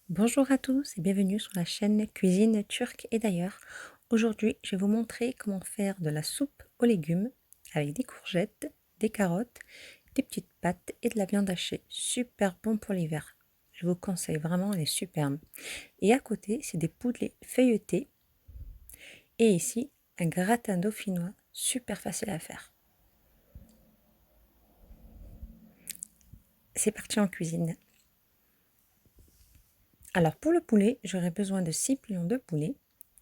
Bonjour à tous et bienvenue sur la chaîne Cuisine Turque et d'ailleurs. Aujourd'hui, je vais vous montrer comment faire de la soupe aux légumes avec des courgettes, des carottes, des petites pâtes et de la viande hachée. Super bon pour l'hiver. Je vous conseille vraiment, elle est superbe. Et à côté, c'est des poulets feuilletés et ici, un gratin dauphinois super facile à faire. C'est parti en cuisine. Alors pour le poulet, j'aurai besoin de 6 pliants de poulet.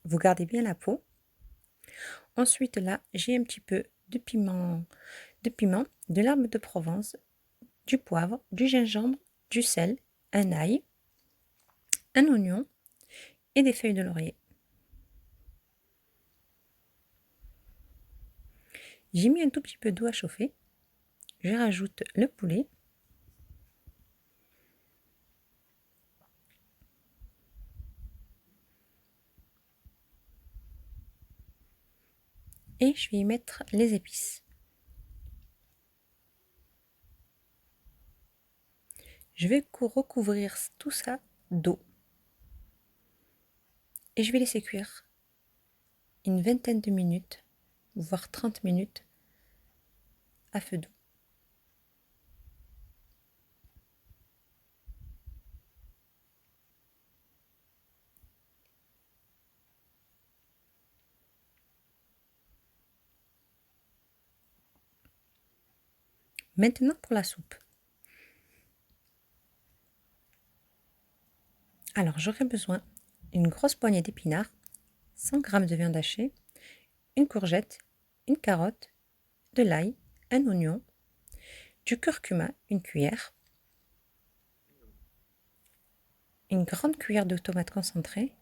Vous gardez bien la peau. Ensuite, là, j'ai un petit peu de piment, de l'herbe de Provence, du poivre, du gingembre, du sel, un ail, un oignon et des feuilles de laurier. J'ai mis un tout petit peu d'eau à chauffer. Je rajoute le poulet. Et je vais y mettre les épices. Je vais recouvrir tout ça d'eau. Et je vais laisser cuire une vingtaine de minutes, voire 30 minutes à feu doux. Maintenant pour la soupe. Alors j'aurai besoin d'une grosse poignée d'épinards, 100 g de viande hachée, une courgette, une carotte, de l'ail, un oignon, du curcuma, une cuillère, une grande cuillère de tomates concentrées.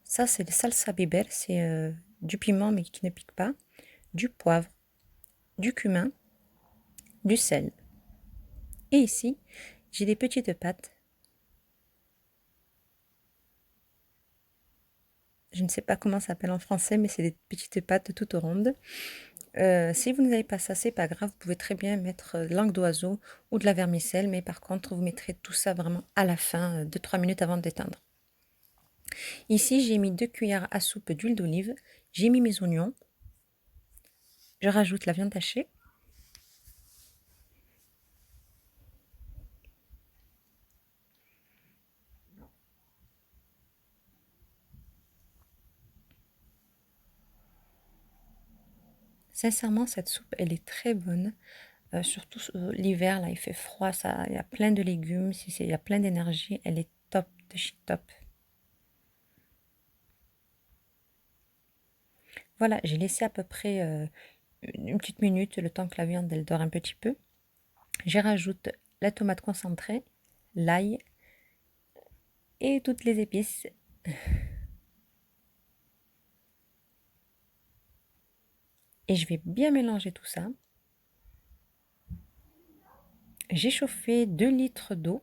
Ça, c'est le salsa biber, c'est du piment mais qui ne pique pas, du poivre, du cumin, du sel. Et ici, j'ai des petites pâtes. Je ne sais pas comment ça s'appelle en français, mais c'est des petites pâtes toutes rondes. Si vous n'avez pas ça, c'est pas grave. Vous pouvez très bien mettre de langue d'oiseau ou de la vermicelle, mais par contre, vous mettrez tout ça vraiment à la fin, 2-3 minutes avant de d'éteindre. Ici, j'ai mis 2 cuillères à soupe d'huile d'olive. J'ai mis mes oignons. Je rajoute la viande hachée. Sincèrement, cette soupe, elle est très bonne. Surtout l'hiver, là, il fait froid, ça, il y a plein de légumes, il y a plein d'énergie. Elle est top de chez top. Voilà, j'ai laissé à peu près une petite minute, le temps que la viande, elle dore un petit peu. Je rajoute la tomate concentrée, l'ail et toutes les épices. Et je vais bien mélanger tout ça. J'ai chauffé 2 litres d'eau.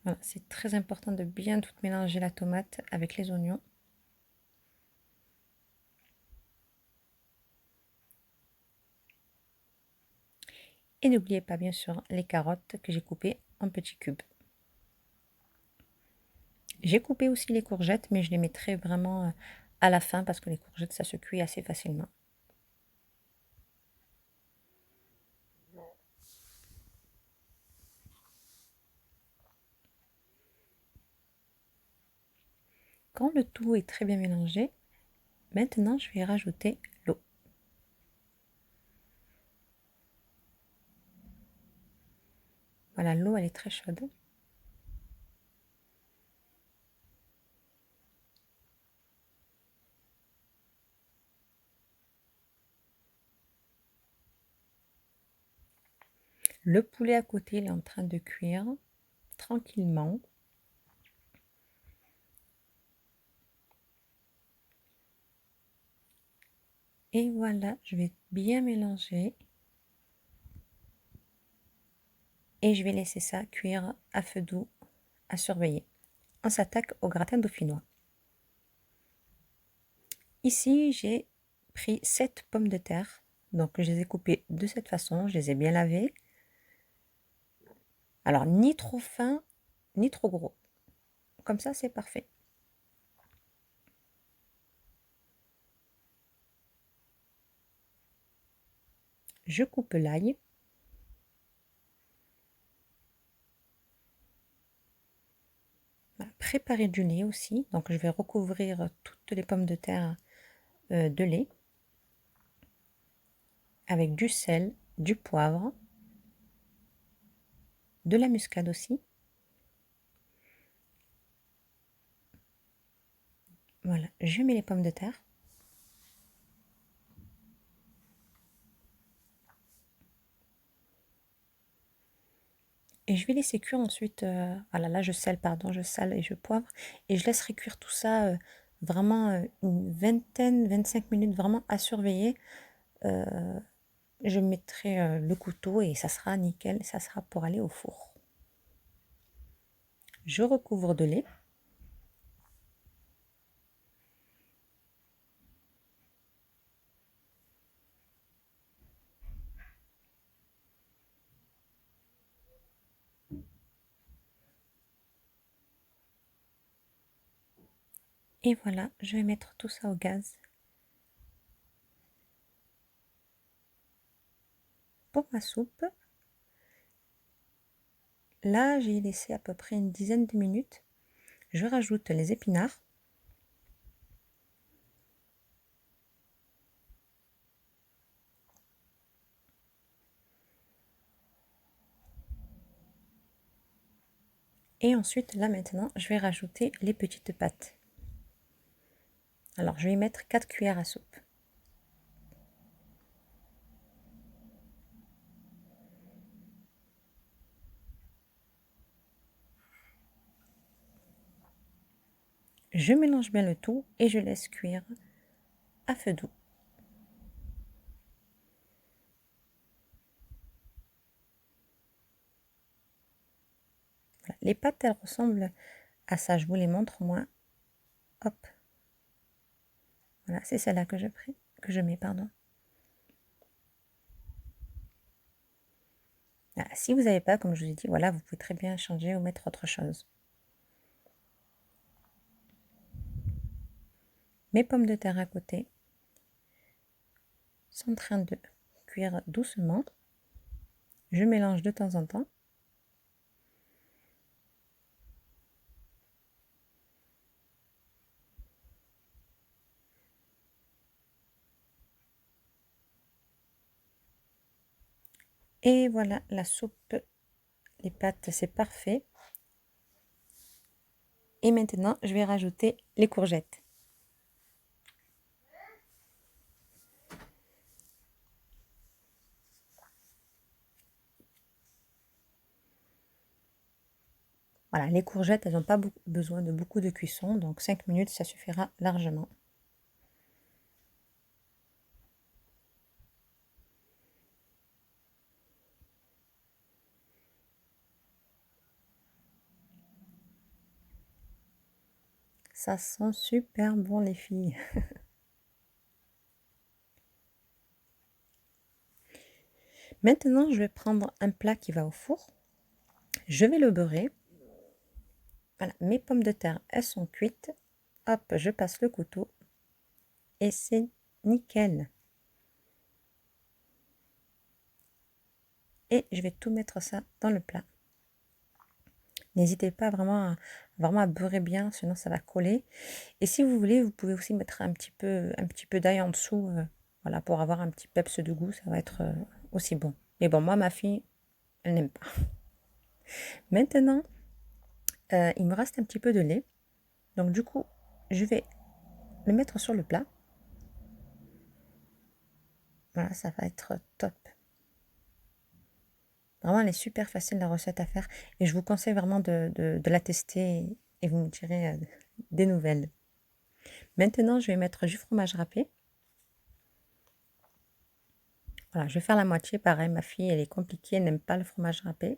Voilà, c'est très important de bien tout mélanger la tomate avec les oignons. Et n'oubliez pas bien sûr les carottes que j'ai coupées en petits cubes. J'ai coupé aussi les courgettes, mais je les mettrai vraiment à la fin parce que les courgettes, ça se cuit assez facilement. Quand le tout est très bien mélangé, maintenant je vais rajouter l'eau. Voilà, l'eau elle est très chaude. Le poulet à côté, il est en train de cuire tranquillement. Et voilà, je vais bien mélanger. Et je vais laisser ça cuire à feu doux, à surveiller. On s'attaque au gratin dauphinois. Ici, j'ai pris 7 pommes de terre. Donc je les ai coupés de cette façon, je les ai bien lavés. Alors ni trop fin, ni trop gros. Comme ça, c'est parfait. Je coupe l'ail. Voilà, préparer du lait aussi. Donc je vais recouvrir toutes les pommes de terre de lait avec du sel, du poivre, de la muscade aussi. Voilà, je mets les pommes de terre. Et je vais laisser cuire ensuite, voilà, là je sale, pardon, je sale et je poivre. Et je laisserai cuire tout ça vraiment une vingtaine, 25 minutes, vraiment à surveiller. Je mettrai le couteau et ça sera nickel, ça sera pour aller au four. Je recouvre de lait. Et voilà, je vais mettre tout ça au gaz. Pour ma soupe, là j'ai laissé à peu près une dizaine de minutes. Je rajoute les épinards. Et ensuite, là maintenant, je vais rajouter les petites pâtes. Alors, je vais y mettre 4 cuillères à soupe. Je mélange bien le tout et je laisse cuire à feu doux. Voilà. Les pâtes, elles ressemblent à ça. Je vous les montre, moi. Hop. Voilà, c'est celle-là que je mets, pardon. Voilà. Si vous n'avez pas, comme je vous ai dit, voilà, vous pouvez très bien changer ou mettre autre chose. Mes pommes de terre à côté sont en train de cuire doucement. Je mélange de temps en temps. Et voilà, la soupe, les pâtes, c'est parfait. Et maintenant, je vais rajouter les courgettes. Voilà, les courgettes, elles n'ont pas besoin de beaucoup de cuisson, donc 5 minutes, ça suffira largement. Ça sent super bon, les filles. Maintenant, je vais prendre un plat qui va au four. Je vais le beurrer. Voilà, mes pommes de terre, elles sont cuites. Hop, je passe le couteau. Et c'est nickel. Et je vais tout mettre ça dans le plat. N'hésitez pas vraiment à beurrer bien, sinon ça va coller. Et si vous voulez, vous pouvez aussi mettre un petit peu d'ail en dessous, voilà, pour avoir un petit peps de goût, ça va être aussi bon. Mais bon, moi, ma fille, elle n'aime pas. Maintenant, il me reste un petit peu de lait. Donc du coup, je vais le mettre sur le plat. Voilà, ça va être top. Vraiment, elle est super facile la recette à faire. Et je vous conseille vraiment de la tester et vous me direz des nouvelles. Maintenant, je vais mettre du fromage râpé. Voilà, je vais faire la moitié. Pareil, ma fille, elle est compliquée, elle n'aime pas le fromage râpé.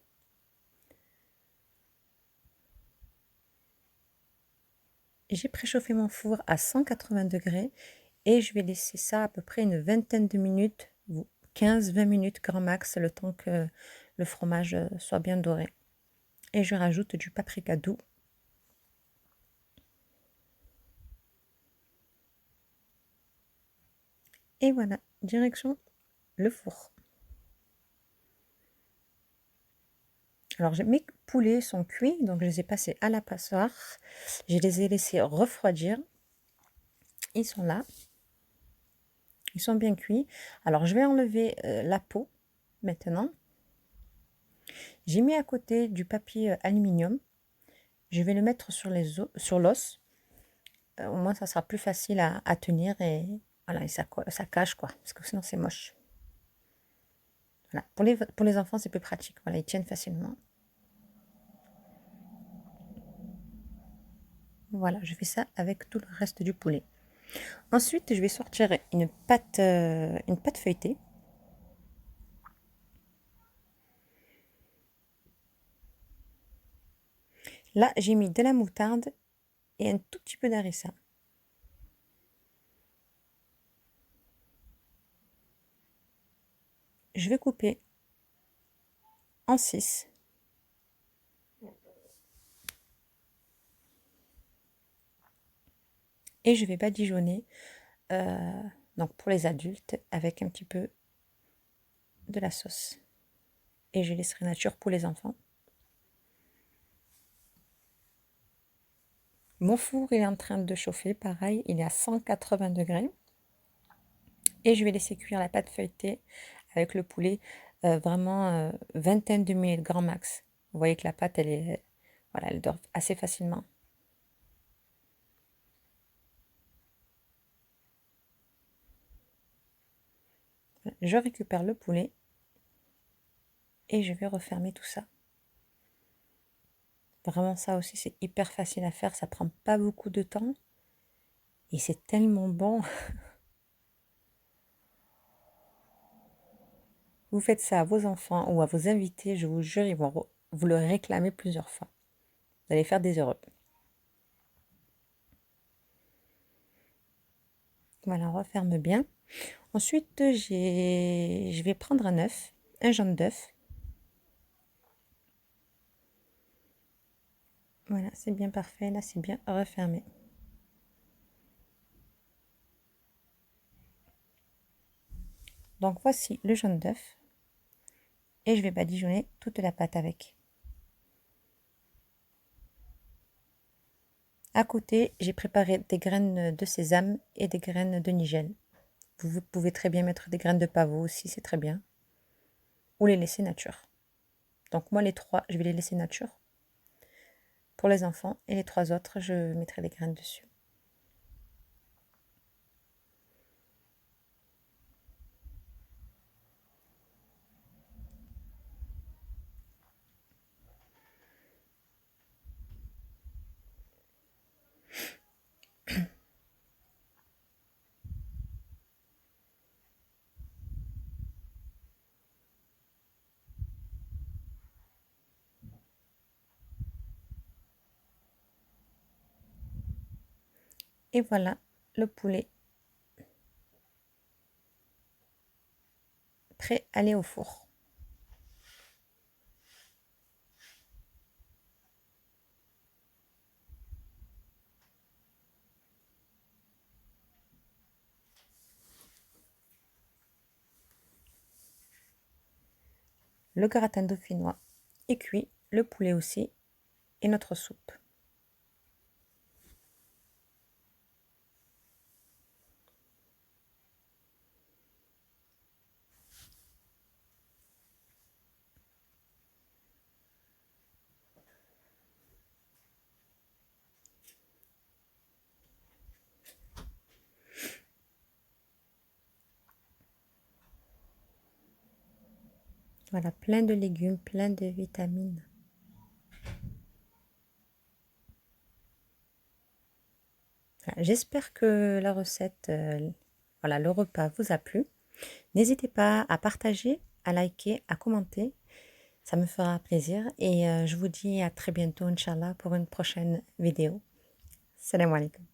J'ai préchauffé mon four à 180 degrés et je vais laisser ça à peu près une vingtaine de minutes. Vous 15-20 minutes grand max, le temps que le fromage soit bien doré. Et je rajoute du paprika doux. Et voilà, direction le four. Alors mes poulets sont cuits, donc je les ai passés à la passoire. Je les ai laissés refroidir. Ils sont là. Ils sont bien cuits. Alors je vais enlever la peau maintenant. J'ai mis à côté du papier aluminium. Je vais le mettre sur l'os. Au moins ça sera plus facile à tenir et voilà, et ça cache quoi, parce que sinon c'est moche. Voilà. Pour les enfants c'est plus pratique, voilà, ils tiennent facilement. Voilà, je fais ça avec tout le reste du poulet. Ensuite je vais sortir une pâte feuilletée. Là j'ai mis de la moutarde et un tout petit peu d'harissa. Je vais couper en 6. Et je vais badigeonner, donc pour les adultes, avec un petit peu de la sauce. Et je laisserai nature pour les enfants. Mon four est en train de chauffer, pareil, il est à 180 degrés. Et je vais laisser cuire la pâte feuilletée avec le poulet, vraiment vingtaine de minutes grand max. Vous voyez que la pâte, voilà, elle dort assez facilement. Je récupère le poulet et je vais refermer tout ça. Vraiment, ça aussi, c'est hyper facile à faire, ça prend pas beaucoup de temps et c'est tellement bon. Vous faites ça à vos enfants ou à vos invités, je vous jure, ils vont vous le réclamer plusieurs fois. Vous allez faire des heureux. Voilà, on referme bien. Ensuite, je vais prendre un œuf, un jaune d'œuf. Voilà, c'est bien parfait. Là, c'est bien refermé. Donc, voici le jaune d'œuf. Et je vais badigeonner toute la pâte avec. À côté, j'ai préparé des graines de sésame et des graines de nigel. Vous pouvez très bien mettre des graines de pavot aussi, c'est très bien. Ou les laisser nature. Donc moi, les trois, je vais les laisser nature pour les enfants. Et les trois autres, je mettrai des graines dessus. Et voilà le poulet prêt à aller au four. Le gratin dauphinois est cuit, le poulet aussi, et notre soupe. Voilà, plein de légumes, plein de vitamines. Voilà, j'espère que la recette, voilà, le repas vous a plu. N'hésitez pas à partager, à liker, à commenter. Ça me fera plaisir. Et je vous dis à très bientôt, Inch'Allah, pour une prochaine vidéo. Salam alaikum.